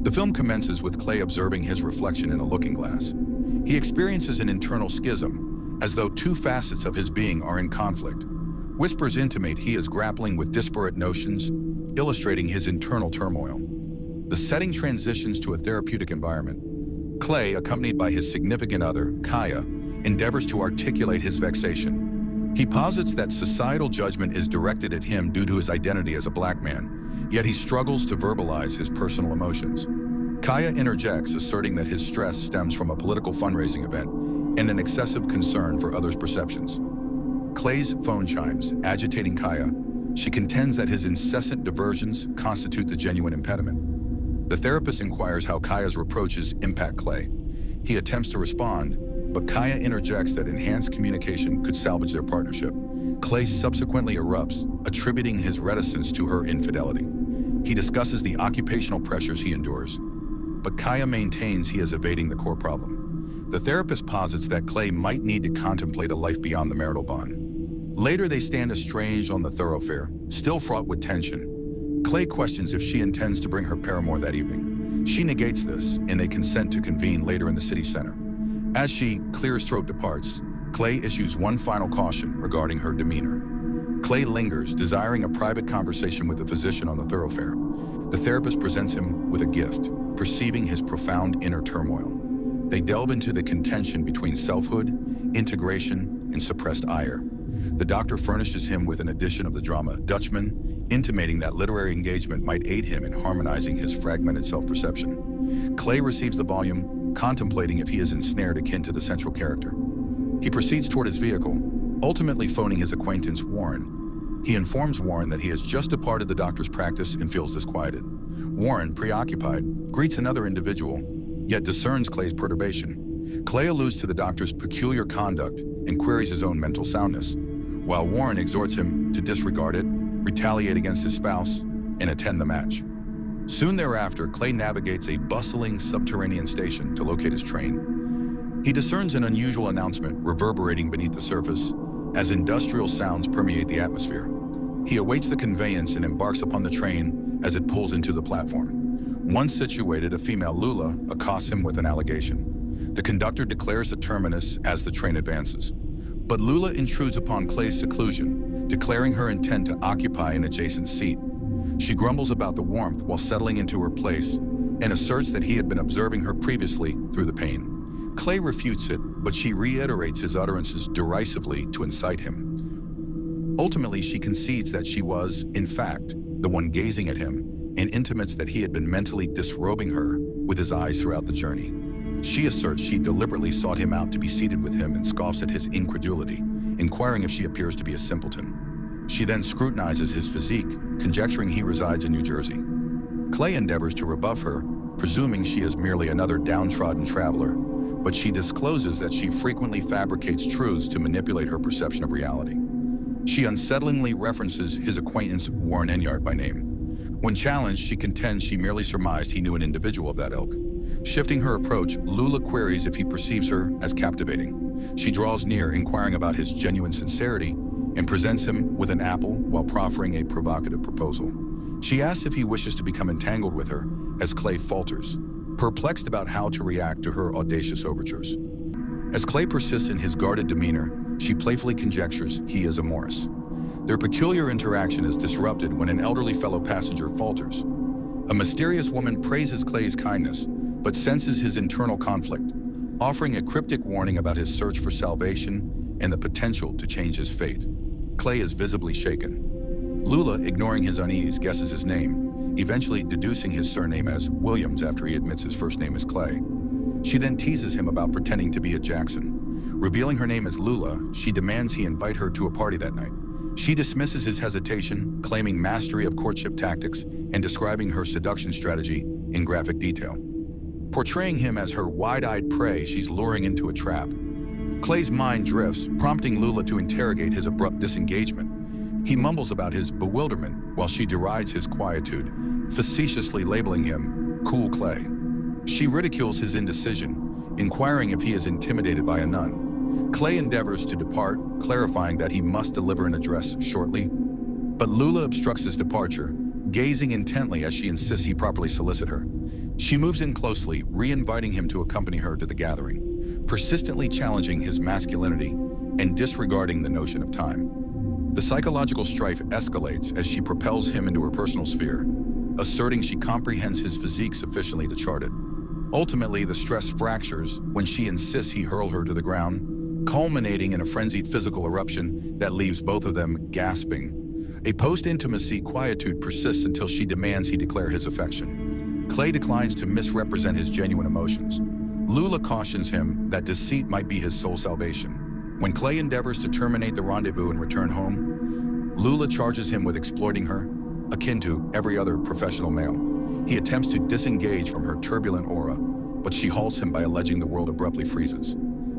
The film commences with Clay observing his reflection in a looking glass. He experiences an internal schism, as though two facets of his being are in conflict. Whispers intimate he is grappling with disparate notions, illustrating his internal turmoil. The setting transitions to a therapeutic environment. Clay, accompanied by his significant other, Kaya, endeavors to articulate his vexation. He posits that societal judgment is directed at him due to his identity as a black man, yet he struggles to verbalize his personal emotions. Kaya interjects, asserting that his stress stems from a political fundraising event and an excessive concern for others' perceptions. Clay's phone chimes, agitating Kaya. She contends that his incessant diversions constitute the genuine impediment. The therapist inquires how Kaya's reproaches impact Clay. He attempts to respond, but Kaya interjects that enhanced communication could salvage their partnership. Clay subsequently erupts, attributing his reticence to her infidelity. He discusses the occupational pressures he endures, but Kaya maintains he is evading the core problem. The therapist posits that Clay might need to contemplate a life beyond the marital bond. Later, they stand estranged on the thoroughfare, still fraught with tension. Clay questions if she intends to bring her paramour that evening. She negates this, and they consent to convene later in the city center. As she, clear as throat, departs, Clay issues one final caution regarding her demeanor. Clay lingers, desiring a private conversation with the physician on the thoroughfare. The therapist presents him with a gift, perceiving his profound inner turmoil. They delve into the contention between selfhood, integration, and suppressed ire. The doctor furnishes him with an edition of the drama Dutchman, intimating that literary engagement might aid him in harmonizing his fragmented self-perception. Clay receives the volume, contemplating if he is ensnared akin to the central character. He proceeds toward his vehicle, ultimately phoning his acquaintance Warren. He informs Warren that he has just departed the doctor's practice and feels disquieted. Warren, preoccupied, greets another individual, yet discerns Clay's perturbation. Clay alludes to the doctor's peculiar conduct and queries his own mental soundness, while Warren exhorts him to disregard it, retaliate against his spouse, and attend the match. Soon thereafter, Clay navigates a bustling subterranean station to locate his train. He discerns an unusual announcement reverberating beneath the surface as industrial sounds permeate the atmosphere. He awaits the conveyance and embarks upon the train as it pulls into the platform. Once situated, a female Lula accosts him with an allegation. The conductor declares the terminus as the train advances. But Lula intrudes upon Clay's seclusion, declaring her intent to occupy an adjacent seat. She grumbles about the warmth while settling into her place and asserts that he had been observing her previously through the pane. Clay refutes it, but she reiterates his utterances derisively to incite him. Ultimately, she concedes that she was, in fact, the one gazing at him and intimates that he had been mentally disrobing her with his eyes throughout the journey. She asserts she deliberately sought him out to be seated with him and scoffs at his incredulity, inquiring if she appears to be a simpleton. She then scrutinizes his physique, conjecturing he resides in New Jersey. Clay endeavors to rebuff her, presuming she is merely another downtrodden traveler, but she discloses that she frequently fabricates truths to manipulate her perception of reality. She unsettlingly references his acquaintance Warren Enyart by name. When challenged, she contends she merely surmised he knew an individual of that ilk. Shifting her approach, Lula queries if he perceives her as captivating. She draws near, inquiring about his genuine sincerity, and presents him with an apple while proffering a provocative proposal. She asks if he wishes to become entangled with her, as Clay falters, perplexed about how to react to her audacious overtures. As Clay persists in his guarded demeanor, she playfully conjectures he is amorous. Their peculiar interaction is disrupted when an elderly fellow passenger falters. A mysterious woman praises Clay's kindness, but senses his internal conflict, offering a cryptic warning about his search for salvation and the potential to change his fate. Clay is visibly shaken. Lula, ignoring his unease, guesses his name, eventually deducing his surname as Williams after he admits his first name is Clay. She then teases him about pretending to be a Jackson. Revealing her name as Lula, she demands he invite her to a party that night. She dismisses his hesitation, claiming mastery of courtship tactics and describing her seduction strategy in graphic detail. Portraying him as her wide-eyed prey she's luring into a trap. Clay's mind drifts, prompting Lula to interrogate his abrupt disengagement. He mumbles about his bewilderment while she derides his quietude, facetiously labeling him Cool Clay. She ridicules his indecision, inquiring if he is intimidated by a nun. Clay endeavors to depart, clarifying that he must deliver an address shortly, but Lula obstructs his departure, gazing intently as she insists he properly solicit her. She moves in closely, re-inviting him to accompany her to the gathering, persistently challenging his masculinity and disregarding the notion of time. The psychological strife escalates as she propels him into her personal sphere, asserting she comprehends his physique sufficiently to chart it. Ultimately, the stress fractures when she insists he hurl her to the ground, culminating in a frenzied physical eruption that leaves both of them gasping. A post-intimacy quietude persists until she demands he declare his affection. Clay declines to misrepresent his genuine emotions. Lula cautions him that deceit might be his sole salvation. When Clay endeavors to terminate the rendezvous and return home, Lula charges him with exploiting her, akin to every other professional male. He attempts to disengage from her turbulent aura, but she halts him by alleging the world abruptly freezes.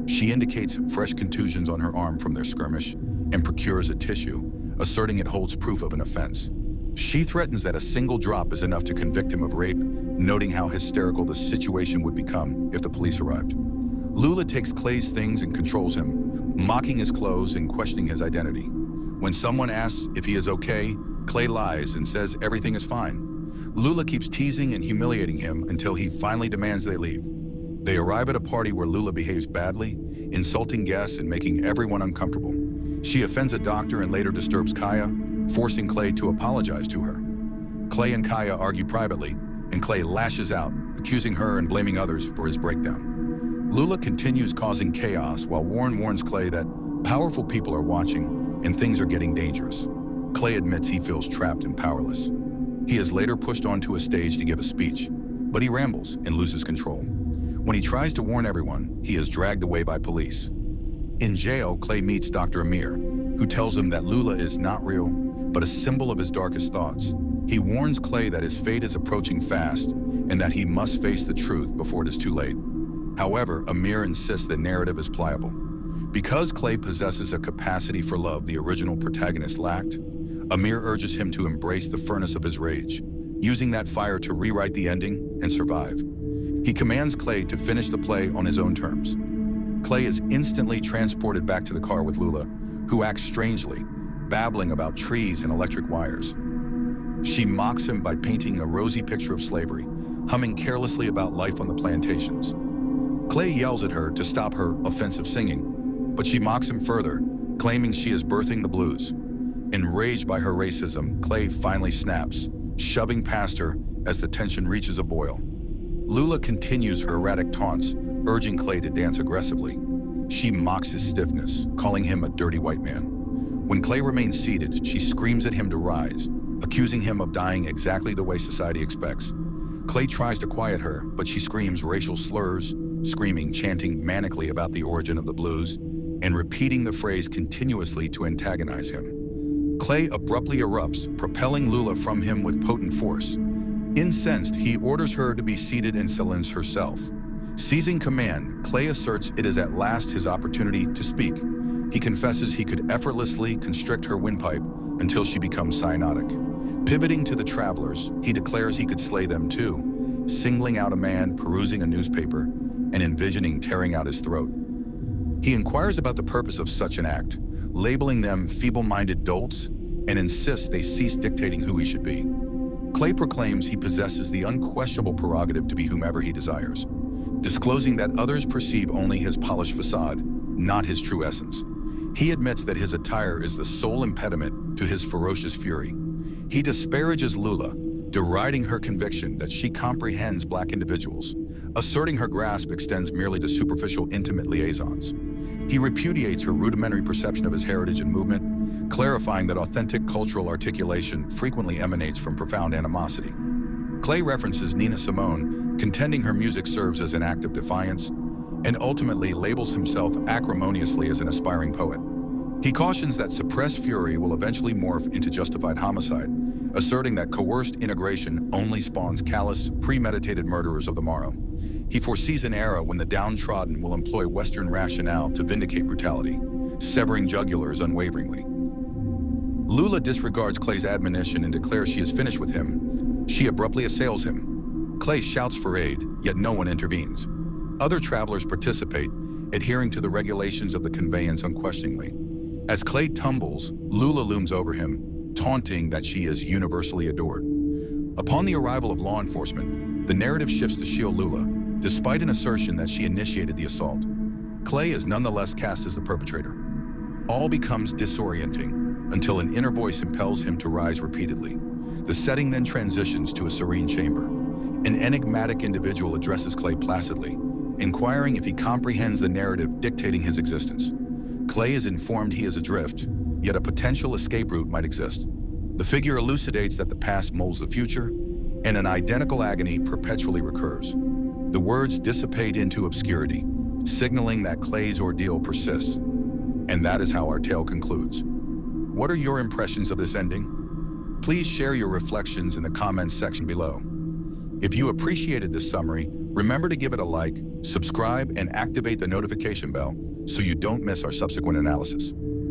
She indicates fresh contusions on her arm from their skirmish and procures a tissue, asserting it holds proof of an offense. She threatens that a single drop is enough to convict him of rape, noting how hysterical the situation would become if the police arrived. Lula takes Clay's things and controls him, mocking his clothes and questioning his identity. When someone asks if he is okay, Clay lies and says everything is fine. Lula keeps teasing and humiliating him until he finally demands they leave. They arrive at a party where Lula behaves badly, insulting guests and making everyone uncomfortable. She offends a doctor and later disturbs Kaya, forcing Clay to apologize to her. Clay and Kaya argue privately, and Clay lashes out, accusing her and blaming others for his breakdown. Lula continues causing chaos while Warren warns Clay that powerful people are watching and things are getting dangerous. Clay admits he feels trapped and powerless. He is later pushed onto a stage to give a speech, but he rambles and loses control. When he tries to warn everyone, he is dragged away by police. In jail, Clay meets Dr. Amir, who tells him that Lula is not real, but a symbol of his darkest thoughts. He warns Clay that his fate is approaching fast and that he must face the truth before it is too late. However, Amir insists the narrative is pliable. Because Clay possesses a capacity for love the original protagonist lacked, Amir urges him to embrace the furnace of his rage, using that fire to rewrite the ending and survive. He commands Clay to finish the play on his own terms. Clay is instantly transported back to the car with Lula, who acts strangely, babbling about trees and electric wires. She mocks him by painting a rosy picture of slavery, humming carelessly about life on the plantations. Clay yells at her to stop her offensive singing, but she mocks him further, claiming she is birthing the blues. Enraged by her racism, Clay finally snaps, shoving past her as the tension reaches a boil. Lula continues her erratic taunts, urging Clay to dance aggressively. She mocks his stiffness, calling him a dirty white man. When Clay remains seated, she screams at him to rise, accusing him of dying exactly the way society expects. Clay tries to quiet her, but she screams racial slurs, chanting manically about the origin of the blues, and repeating the phrase continuously to antagonize him. Clay abruptly erupts, propelling Lula from him with potent force. Incensed, he orders her to be seated and silence herself. Seizing command, Clay asserts it is at last his opportunity to speak. He confesses he could effortlessly constrict her windpipe until she becomes cyanotic. Pivoting to the travelers, he declares he could slay them too, singling out a man perusing a newspaper and envisioning tearing out his throat. He inquires about the purpose of such an act, labeling them feeble-minded dolts, and insists they cease dictating who he should be. Clay proclaims he possesses the unquestionable prerogative to be whomever he desires, disclosing that others perceive only his polished facade, not his true essence. He admits that his attire is the sole impediment to his ferocious fury. He disparages Lula, deriding her conviction that she comprehends black individuals, asserting her grasp extends merely to superficial intimate liaisons. He repudiates her rudimentary perception of his heritage and movement, clarifying that authentic cultural articulation frequently emanates from profound animosity. Clay references Nina Simone, contending her music serves as an act of defiance, and ultimately labels himself acrimoniously as an aspiring poet. He cautions that suppressed fury will eventually morph into justified homicide, asserting that coerced integration only spawns callous, premeditated murderers of the morrow. He foresees an era when the downtrodden will employ Western rationale to vindicate brutality, severing jugulars unwaveringly. Lula disregards Clay's admonition and declares she is finished with him. She abruptly assails him. Clay shouts for aid, yet no one intervenes. Other travelers participate, adhering to the regulations of the conveyance unquestioningly. As Clay tumbles, Lula looms over him, taunting that she is universally adored. Upon the arrival of law enforcement, the narrative shifts to shield Lula, despite an assertion that she initiated the assault. Clay is nonetheless cast as the perpetrator. All becomes disorienting until an inner voice impels him to rise repeatedly. The setting then transitions to a serene chamber. An enigmatic individual addresses Clay placidly, inquiring if he comprehends the narrative dictating his existence. Clay is informed he is adrift, yet a potential escape route might exist. The figure elucidates that the past molds the future, and an identical agony perpetually recurs. The words dissipate into obscurity, signaling that Clay's ordeal persists. And that is how our tale concludes. What are your impressions of this ending? Please share your reflections in the comments section below. If you appreciated this summary, remember to give it a like, subscribe, and activate the notification bell so you don't miss our subsequent analysis.